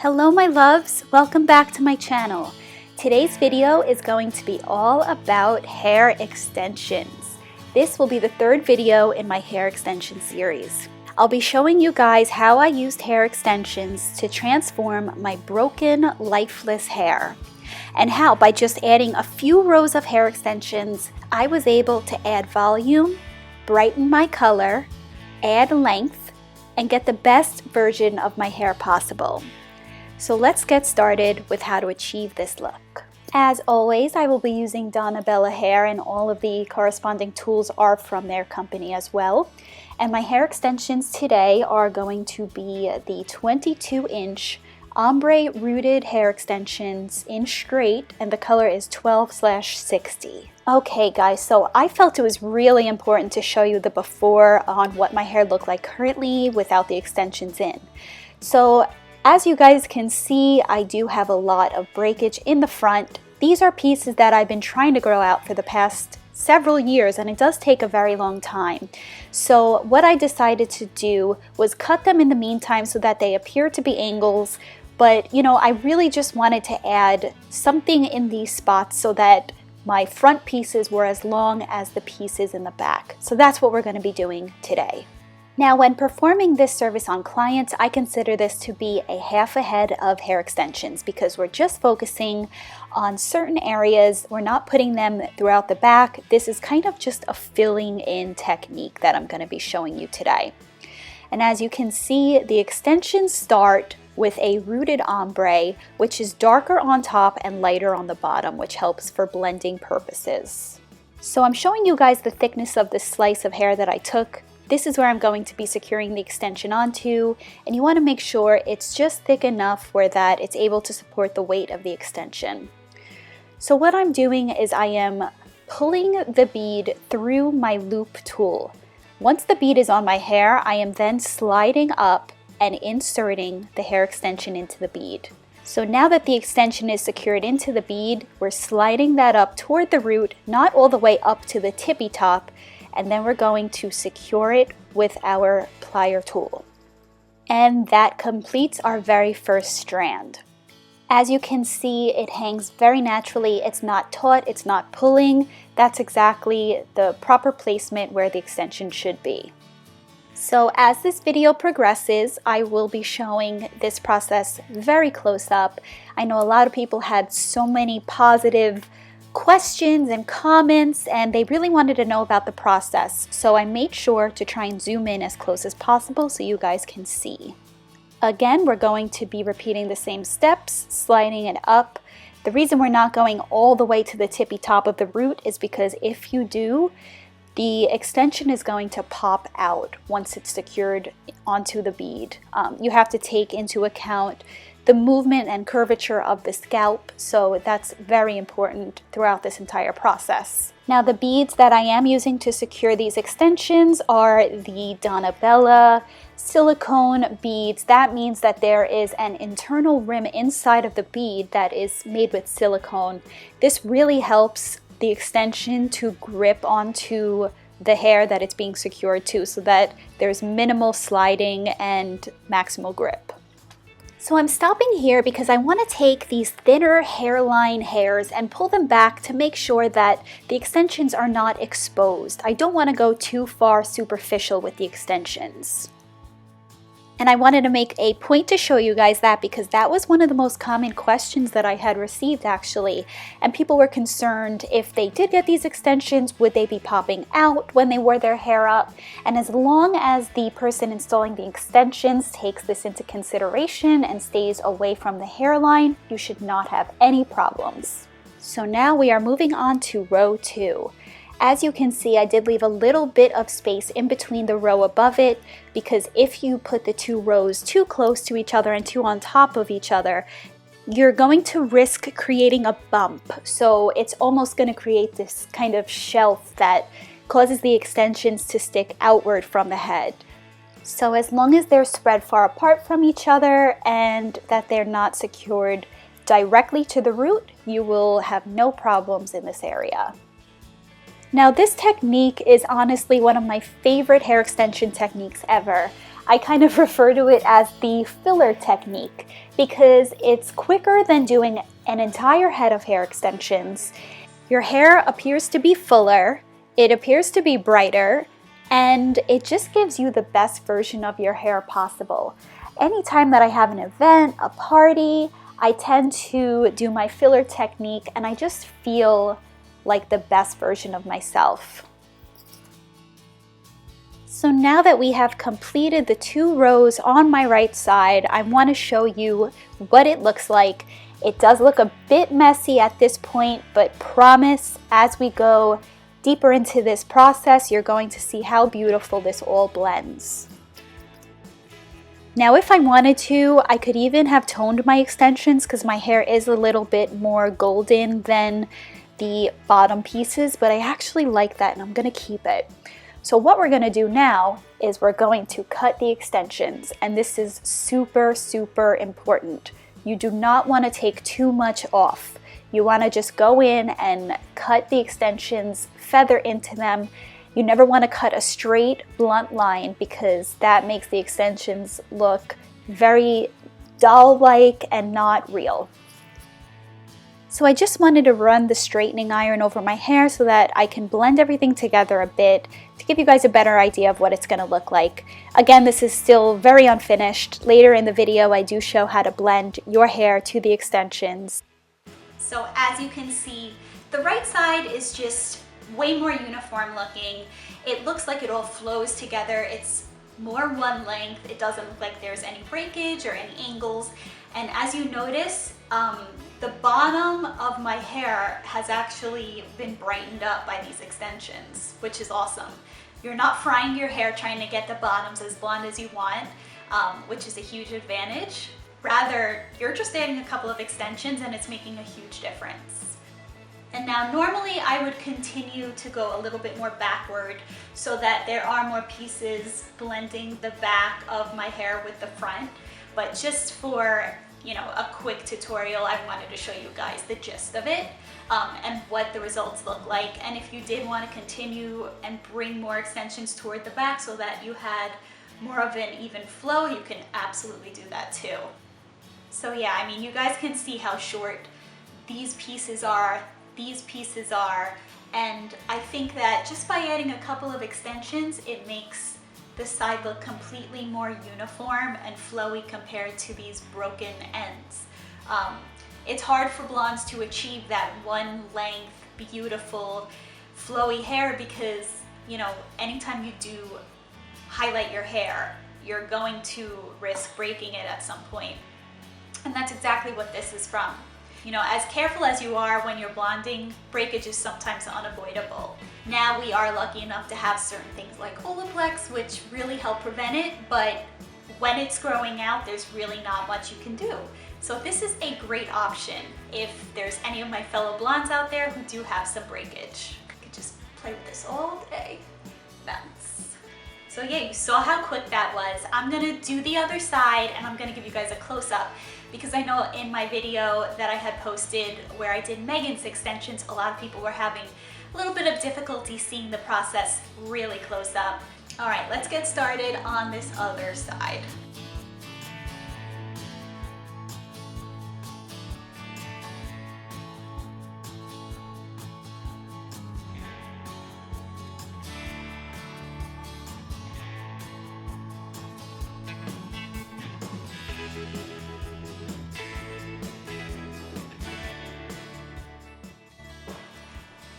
Hello my loves, welcome back to my channel. Today's video is going to be all about hair extensions. This will be the third video in my hair extension series. I'll be showing you guys how I used hair extensions to transform my broken, lifeless hair, and how by just adding a few rows of hair extensions, I was able to add volume, brighten my color, add length, and get the best version of my hair possible. So let's get started with how to achieve this look. As always, I will be using Danielle hair, and all of the corresponding tools are from their company as well. And my hair extensions today are going to be the 22-inch ombre rooted hair extensions in straight, and the color is 12/60. Okay guys, so I felt it was really important to show you the before on what my hair looked like currently without the extensions in. So as you guys can see, I do have a lot of breakage in the front. These are pieces that I've been trying to grow out for the past several years, and it does take a very long time. So what I decided to do was cut them in the meantime so that they appear to be angles, but you know, I really just wanted to add something in these spots so that my front pieces were as long as the pieces in the back. So that's what we're going to be doing today. Now, when performing this service on clients, I consider this to be a half a head of hair extensions because we're just focusing on certain areas. We're not putting them throughout the back. This is kind of just a filling in technique that I'm going to be showing you today. And as you can see, the extensions start with a rooted ombre, which is darker on top and lighter on the bottom, which helps for blending purposes. So I'm showing you guys the thickness of the slice of hair that I took. This is where I'm going to be securing the extension onto, and you want to make sure it's just thick enough where that it's able to support the weight of the extension. So what I'm doing is I am pulling the bead through my loop tool. Once the bead is on my hair, I am then sliding up and inserting the hair extension into the bead. So now that the extension is secured into the bead, we're sliding that up toward the root, not all the way up to the tippy top, and then we're going to secure it with our plier tool. And that completes our very first strand. As you can see, it hangs very naturally. It's not taut, it's not pulling. That's exactly the proper placement where the extension should be. So as this video progresses, I will be showing this process very close up. I know a lot of people had so many positive questions and comments, and they really wanted to know about the process. So I made sure to try and zoom in as close as possible so you guys can see. Again, we're going to be repeating the same steps, sliding it up. The reason we're not going all the way to the tippy top of the root is because if you do, the extension is going to pop out once it's secured onto the bead. You have to take into account the movement and curvature of the scalp, so that's very important throughout this entire process. Now, the beads that I am using to secure these extensions are the Danielle silicone beads. That means that there is an internal rim inside of the bead that is made with silicone. This really helps the extension to grip onto the hair that it's being secured to so that there's minimal sliding and maximal grip. So I'm stopping here because I want to take these thinner hairline hairs and pull them back to make sure that the extensions are not exposed. I don't want to go too far superficial with the extensions. And I wanted to make a point to show you guys that because that was one of the most common questions that I had received actually. And people were concerned if they did get these extensions, would they be popping out when they wore their hair up? And as long as the person installing the extensions takes this into consideration and stays away from the hairline, you should not have any problems. So now we are moving on to row 2. As you can see, I did leave a little bit of space in between the row above it because if you put the two rows too close to each other and too on top of each other, you're going to risk creating a bump. So it's almost going to create this kind of shelf that causes the extensions to stick outward from the head. So as long as they're spread far apart from each other and that they're not secured directly to the root, you will have no problems in this area. Now this technique is honestly one of my favorite hair extension techniques ever. I kind of refer to it as the filler technique because it's quicker than doing an entire head of hair extensions. Your hair appears to be fuller, it appears to be brighter, and it just gives you the best version of your hair possible. Anytime that I have an event, a party, I tend to do my filler technique and I just feel like the best version of myself. So now that we have completed the 2 rows on my right side, I want to show you what it looks like. It does look a bit messy at this point, but promise as we go deeper into this process, you're going to see how beautiful this all blends. Now if I wanted to, I could even have toned my extensions because my hair is a little bit more golden than the bottom pieces, but I actually like that and I'm going to keep it. So what we're going to do now is we're going to cut the extensions, and this is super, super important. You do not want to take too much off. You want to just go in and cut the extensions, feather into them. You never want to cut a straight, blunt line because that makes the extensions look very doll-like and not real. So I just wanted to run the straightening iron over my hair so that I can blend everything together a bit to give you guys a better idea of what it's going to look like. Again, this is still very unfinished. Later in the video, I do show how to blend your hair to the extensions. So as you can see, the right side is just way more uniform looking. It looks like it all flows together. It's more one length. It doesn't look like there's any breakage or any angles. And as you notice, the bottom of my hair has actually been brightened up by these extensions, which is awesome. You're not frying your hair trying to get the bottoms as blonde as you want, which is a huge advantage. Rather, you're just adding a couple of extensions and it's making a huge difference. And now normally I would continue to go a little bit more backward so that there are more pieces blending the back of my hair with the front. But just for, you know, a quick tutorial, I wanted to show you guys the gist of it and what the results look like. And if you did want to continue and bring more extensions toward the back so that you had more of an even flow, you can absolutely do that too. So yeah, I mean, you guys can see how short these pieces are, and I think that just by adding a couple of extensions, it makes the side look completely more uniform and flowy compared to these broken ends. It's hard for blondes to achieve that one length, beautiful, flowy hair because, you know, anytime you do highlight your hair, you're going to risk breaking it at some point. And that's exactly what this is from. You know, as careful as you are when you're blonding, breakage is sometimes unavoidable. Now we are lucky enough to have certain things like Olaplex, which really help prevent it, but when it's growing out, there's really not much you can do. So this is a great option if there's any of my fellow blondes out there who do have some breakage. I could just play with this all day. Bounce. So yeah, you saw how quick that was. I'm gonna do the other side and I'm gonna give you guys a close-up because I know in my video that I had posted where I did Megan's extensions, a lot of people were having a little bit of difficulty seeing the process really close up. All right, let's get started on this other side.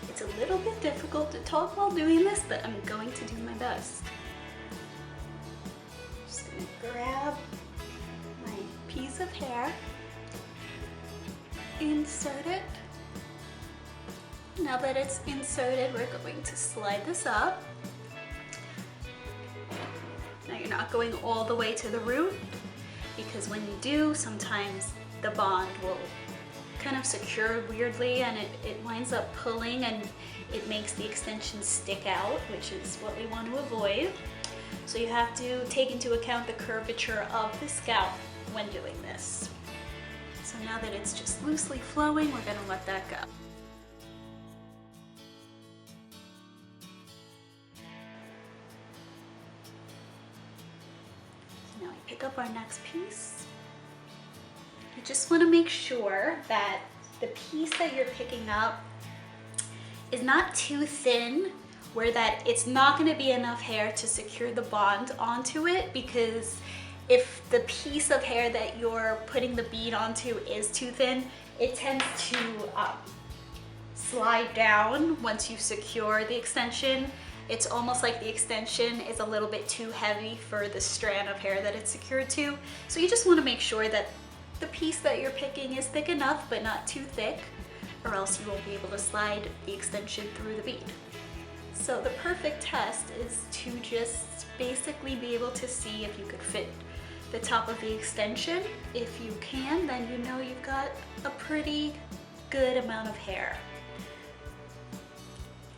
It's a little bit difficult to talk while doing this, but I'm going to do my best. Just gonna grab my piece of hair, insert it. Now that it's inserted, we're going to slide this up. Now you're not going all the way to the root because when you do, sometimes the bond will kind of secure weirdly and it winds up pulling and it makes the extension stick out, which is what we want to avoid. So you have to take into account the curvature of the scalp when doing this. So now that it's just loosely flowing, we're going to let that go. up our next piece. You just want to make sure that the piece that you're picking up is not too thin, where that it's not going to be enough hair to secure the bond onto it, because if the piece of hair that you're putting the bead onto is too thin, it tends to slide down once you secure the extension. It's almost like the extension is a little bit too heavy for the strand of hair that it's secured to. So you just want to make sure that the piece that you're picking is thick enough but not too thick, or else you won't be able to slide the extension through the bead. So the perfect test is to just basically be able to see if you could fit the top of the extension. If you can, then you know you've got a pretty good amount of hair.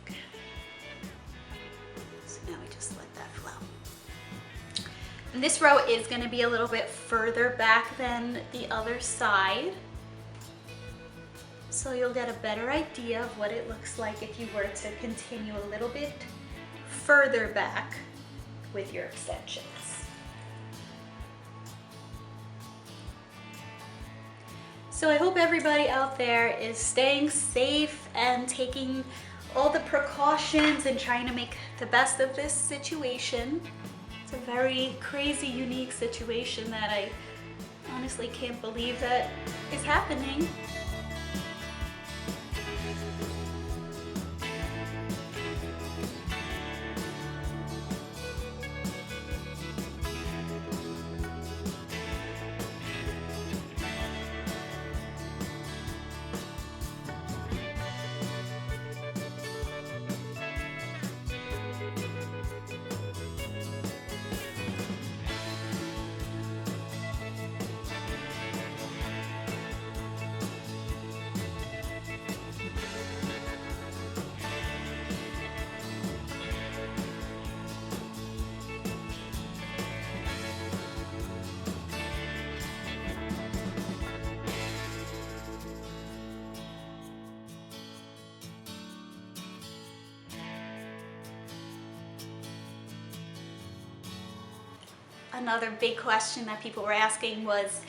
Okay. So now we just let that flow. And this row is going to be a little bit further back than the other side, so you'll get a better idea of what it looks like if you were to continue a little bit further back with your extensions. So I hope everybody out there is staying safe and taking all the precautions and trying to make the best of this situation. It's a very crazy, unique situation that I honestly can't believe that is happening. Another big question that people were asking was,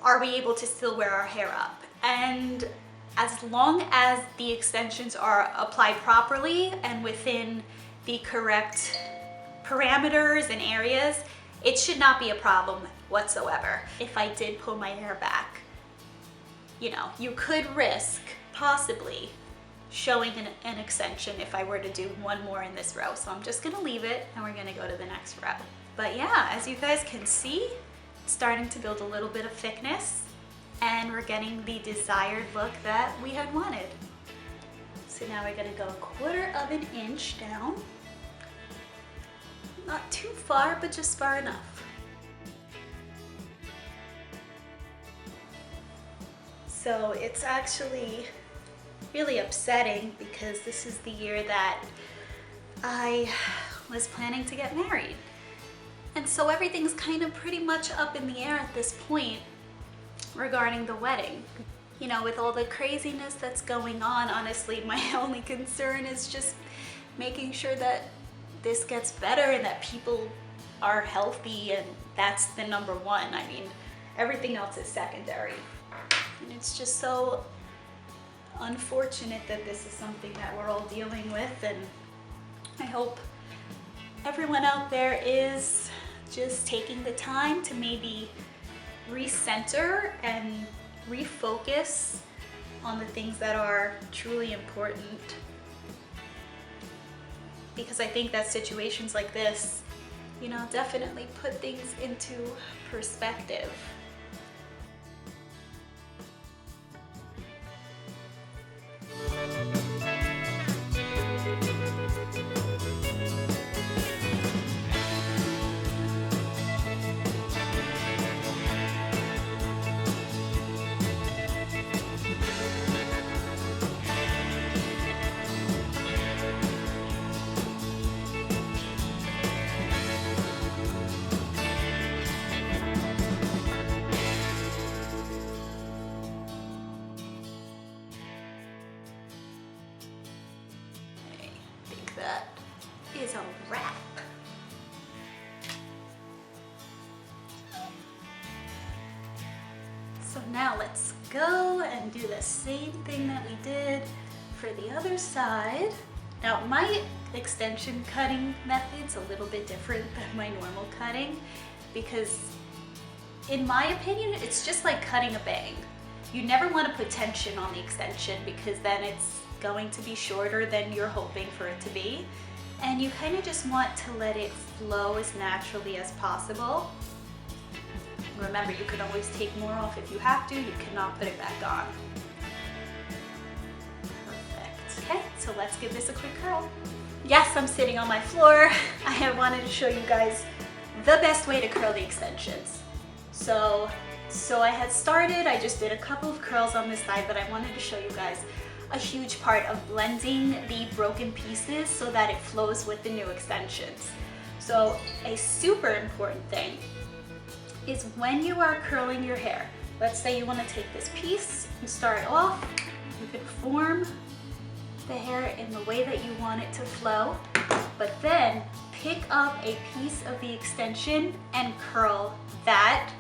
are we able to still wear our hair up? And as long as the extensions are applied properly and within the correct parameters and areas, it should not be a problem whatsoever. If I did pull my hair back, you know, you could risk possibly showing an extension if I were to do one more in this row. So I'm just gonna leave it and we're gonna go to the next row. But yeah, as you guys can see, it's starting to build a little bit of thickness and we're getting the desired look that we had wanted. So now we're gonna go 1/4 of an inch down. Not too far, but just far enough. So it's actually really upsetting because this is the year that I was planning to get married. And so everything's kind of pretty much up in the air at this point regarding the wedding. You know, with all the craziness that's going on, honestly, my only concern is just making sure that this gets better and that people are healthy, and that's the number one. I mean, everything else is secondary. And it's just so unfortunate that this is something that we're all dealing with, and I hope everyone out there is just taking the time to maybe recenter and refocus on the things that are truly important. Because I think that situations like this, you know, definitely put things into perspective. That is a wrap. So now let's go and do the same thing that we did for the other side. Now my extension cutting method's a little bit different than my normal cutting because in my opinion, it's just like cutting a bang. You never want to put tension on the extension because then it's going to be shorter than you're hoping for it to be. And you kind of just want to let it flow as naturally as possible. Remember, you can always take more off if you have to. You cannot put it back on. Perfect. Okay, so let's give this a quick curl. Yes, I'm sitting on my floor. I wanted to show you guys the best way to curl the extensions. So I had started, I just did a couple of curls on this side, but I wanted to show you guys a huge part of blending the broken pieces so that it flows with the new extensions. So a super important thing is when you are curling your hair, let's say you want to take this piece and start off, you can form the hair in the way that you want it to flow, but then pick up a piece of the extension and curl that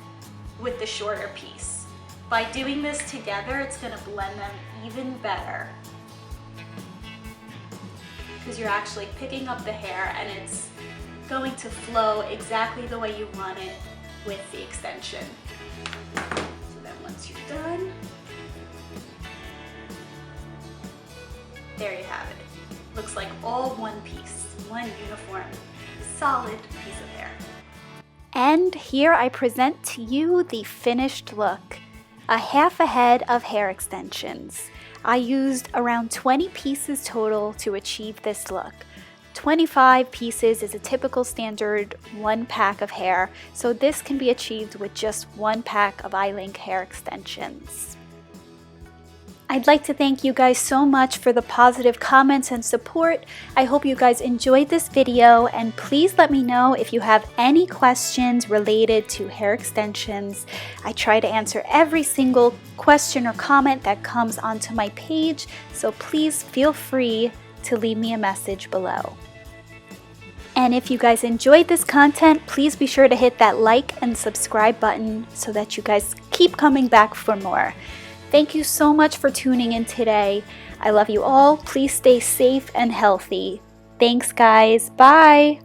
with the shorter piece. By doing this together, it's going to blend them even better because you're actually picking up the hair and it's going to flow exactly the way you want it with the extension. So then once you're done, there you have it. Looks like all one piece, one uniform, solid piece of hair. And here I present to you the finished look. A half a head of hair extensions. I used around 20 pieces total to achieve this look. 25 pieces is a typical standard 1 pack of hair, so this can be achieved with just 1 pack of iLink hair extensions. I'd like to thank you guys so much for the positive comments and support. I hope you guys enjoyed this video, and please let me know if you have any questions related to hair extensions. I try to answer every single question or comment that comes onto my page, so please feel free to leave me a message below. And if you guys enjoyed this content, please be sure to hit that like and subscribe button so that you guys keep coming back for more. Thank you so much for tuning in today. I love you all. Please stay safe and healthy. Thanks, guys. Bye.